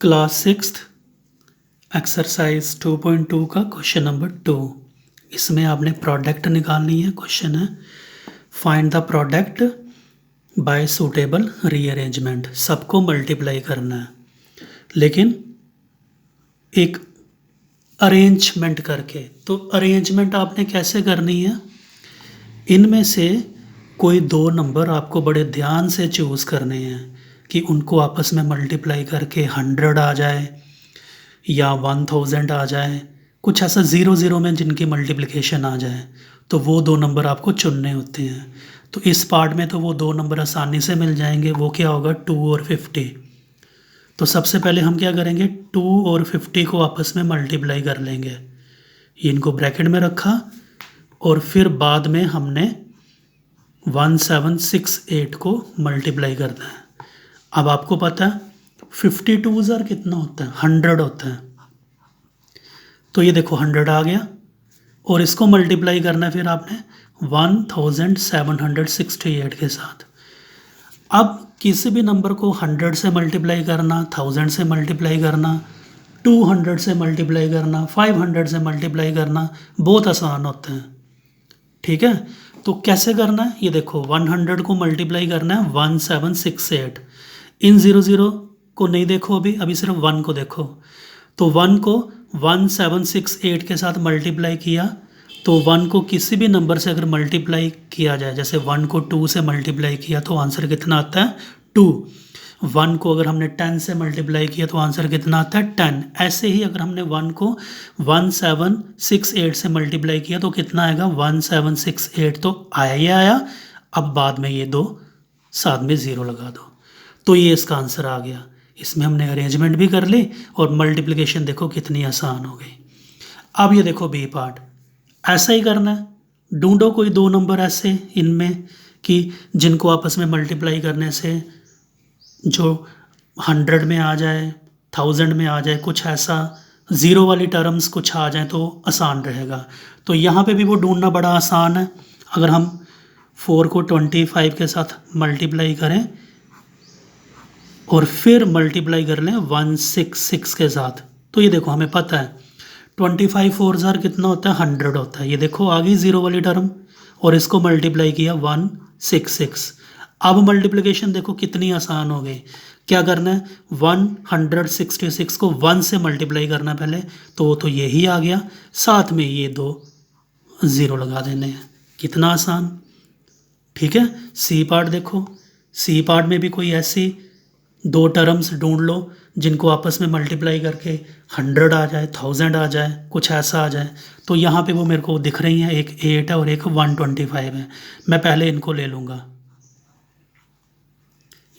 Class sixth exercise 2.2 का question number 2। इसमें आपने प्रोडक्ट निकालनी है। क्वेश्चन है find the product by suitable rearrangement. सबको मल्टीप्लाई करना है, लेकिन एक अरेंजमेंट करके। तो अरेंजमेंट आपने कैसे करनी है, इनमें से कोई दो नंबर आपको बड़े ध्यान से चूज़ करने हैं कि उनको आपस में मल्टीप्लाई करके 100 आ जाए या 1000 आ जाए, कुछ ऐसा 0 में जिनकी मल्टीप्लिकेशन आ जाए, तो वो दो नंबर आपको चुनने होते हैं। तो इस पार्ट में तो वो दो नंबर आसानी से मिल जाएंगे। वो क्या होगा, 2 और 50। तो सबसे पहले हम क्या करेंगे, 2 और 50 को आपस में मल्टीप्लाई कर लेंगे। इनको ब्रैकेट में रखा और फिर बाद में हमने 1768 को मल्टीप्लाई करना है। अब आपको पता है 52 ज़र कितना होता है, 100 होता है। तो ये देखो 100 आ गया और इसको मल्टीप्लाई करना है फिर आपने 1768 के साथ। अब किसी भी नंबर को 100 से मल्टीप्लाई करना, 1000 से मल्टीप्लाई करना, 200 से मल्टीप्लाई करना, 500 से मल्टीप्लाई करना बहुत आसान होता है। ठीक है, तो कैसे करना है ये देखो, 100 को मल्टीप्लाई करना है 1768। इन 00 को नहीं देखो, अभी सिर्फ 1 को देखो। तो 1 को 1768 के साथ मल्टीप्लाई किया, तो 1 को किसी भी नंबर से अगर मल्टीप्लाई किया जाए, जैसे 1 को 2 से मल्टीप्लाई किया तो आंसर कितना आता है, 2। 1 को अगर हमने 10 से मल्टीप्लाई किया तो आंसर कितना आता है, 10। ऐसे ही अगर हमने 1 को 1768 से मल्टीप्लाई किया तो कितना आएगा, 1768। तो आया ही आया। अब बाद में ये दो साथ में 0 लगा दो, तो ये इसका आंसर आ गया। इसमें हमने अरेंजमेंट भी कर ली और मल्टीप्लिकेशन देखो कितनी आसान हो गई। अब ये देखो बी पार्ट, ऐसा ही करना है। ढूंढो कोई दो नंबर ऐसे इनमें कि जिनको आपस में मल्टीप्लाई करने से जो 100 में आ जाए, 1000 में आ जाए, कुछ ऐसा 0 वाली टर्म्स कुछ आ जाए तो आसान रहेगा। तो यहाँ पे भी वो ढूंढना बड़ा आसान है। अगर हम 4 को 25 के साथ मल्टीप्लाई करें और फिर मल्टीप्लाई कर लें 166 के साथ, तो ये देखो हमें पता है 25 4 ज़ार कितना होता है, 100 होता है। ये देखो आ गई 0 वाली टर्म और इसको मल्टीप्लाई किया 166। अब मल्टीप्लिकेशन देखो कितनी आसान हो गई। क्या करना है, 166 को 1 से मल्टीप्लाई करना पहले, तो वो तो यही आ गया, साथ में ये दो 0 लगा देने हैं। कितना आसान। ठीक है, सी पार्ट देखो। सी पार्ट में भी कोई ऐसी दो टर्म्स ढूंढ लो जिनको आपस में मल्टीप्लाई करके 100 आ जाए, 1000 आ जाए, कुछ ऐसा आ जाए। तो यहाँ पे वो मेरे को दिख रही हैं, एक 8 है और एक 125 है। मैं पहले इनको ले लूँगा,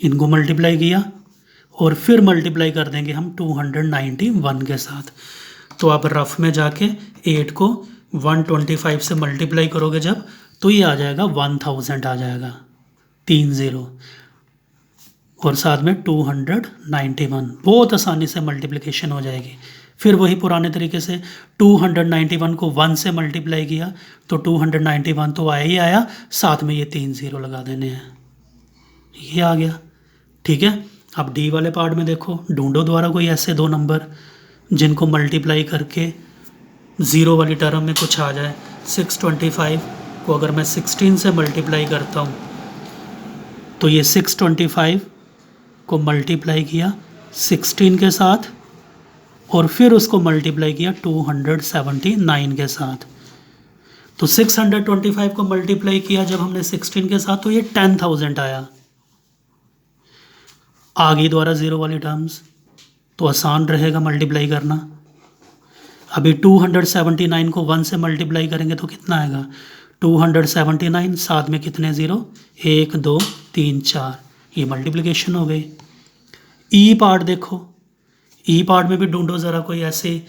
इनको मल्टीप्लाई किया और फिर मल्टीप्लाई कर देंगे हम 291 के साथ। तो आप रफ में जाके 8 को 125 से मल्टीप्लाई करोगे जब, तो ये आ जाएगा 1000 आ जाएगा, 3 0 और साथ में 291। बहुत आसानी से मल्टीप्लिकेशन हो जाएगी। फिर वही पुराने तरीके से 291 को 1 से मल्टीप्लाई किया तो 291 तो आया ही आया, साथ में ये 3 0 लगा देने हैं, ये आ गया। ठीक है, अब डी वाले पार्ट में देखो, ढूंढो द्वारा कोई ऐसे दो नंबर जिनको मल्टीप्लाई करके 0 वाली टर्म में कुछ आ जाए। 625 को अगर मैं 16 से मल्टीप्लाई करता हूँ तो ये 625 को मल्टीप्लाई किया 16 के साथ और फिर उसको मल्टीप्लाई किया 279 के साथ। तो 625 को मल्टीप्लाई किया जब हमने 16 के साथ तो ये 10,000 आया। आ गई द्वारा 0 वाली टर्म्स, तो आसान रहेगा मल्टीप्लाई करना। अभी 279 को 1 से मल्टीप्लाई करेंगे तो कितना आएगा, 279, साथ में कितने 0, 1 2 3 4, ये मल्टीप्लिकेशन हो गई। ई पार्ट देखो, ई पार्ट में भी ढूंढो ज़रा कोई ऐसे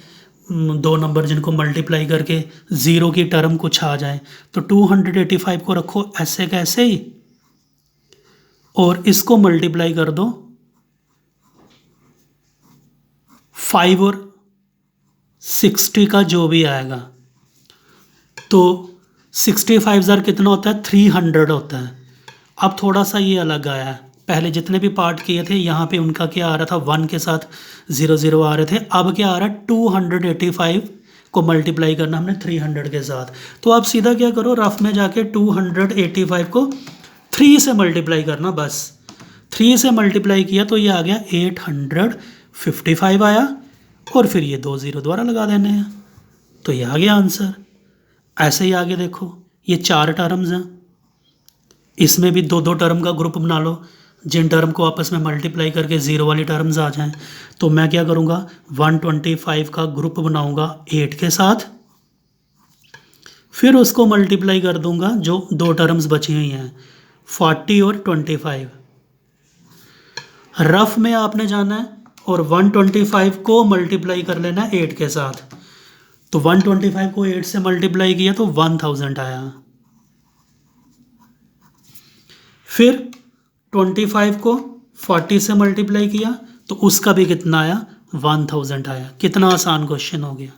दो नंबर जिनको मल्टीप्लाई करके 0 की टर्म कुछ आ जाए। तो 285 को रखो ऐसे का ऐसे ही और इसको मल्टीप्लाई कर दो 5 और 60 का जो भी आएगा। तो 65 ज़ार कितना होता है, 300 होता है। अब थोड़ा सा ये अलग आया है, पहले जितने भी पार्ट किए थे यहाँ पे उनका क्या आ रहा था, 1 के साथ 0 0 आ रहे थे। अब क्या आ रहा है, 285 को मल्टीप्लाई करना हमने 300 के साथ। तो आप सीधा क्या करो, रफ में जाके 285 को 3 से मल्टीप्लाई करना, बस 3 से मल्टीप्लाई किया तो ये आ गया 855 आया, और फिर ये 2 0 दोबारा लगा देने हैं, तो ये आ गया आंसर। ऐसे ही आगे देखो, ये 4 टर्म्स हैं, इसमें भी 2 2 टर्म का ग्रुप बना लो, जिन टर्म को आपस में मल्टीप्लाई करके 0 वाली टर्म्स आ जाएं। तो मैं क्या करूँगा, 125 का ग्रुप बनाऊँगा 8 के साथ, फिर उसको मल्टीप्लाई कर दूंगा जो 2 टर्म्स बची हुई हैं, 40 और 25। रफ में आपने जाना है और 125 को मल्टीप्लाई कर लेना है 8 के साथ। तो 125 को 8 से मल्टीप्लाई किया तो 1000 आया, फिर 25 को 40 से मल्टीप्लाई किया तो उसका भी कितना आया, 1000 आया। कितना आसान क्वेश्चन हो गया।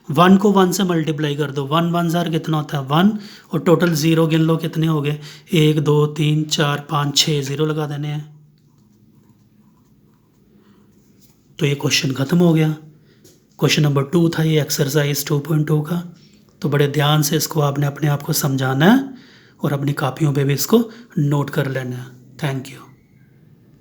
1 को 1 से मल्टीप्लाई कर दो, 1 1 ज़ार कितना होता है 1, और टोटल 0 गिन लो कितने हो गए, 1 2 3 4 5 6 0 लगा देने हैं। तो ये क्वेश्चन ख़त्म हो गया। क्वेश्चन नंबर 2 था ये एक्सरसाइज 2.2 का। तो बड़े ध्यान से इसको आपने अपने आप को समझाना है और अपनी कापियों पे भी इसको नोट कर लेना है। Thank you.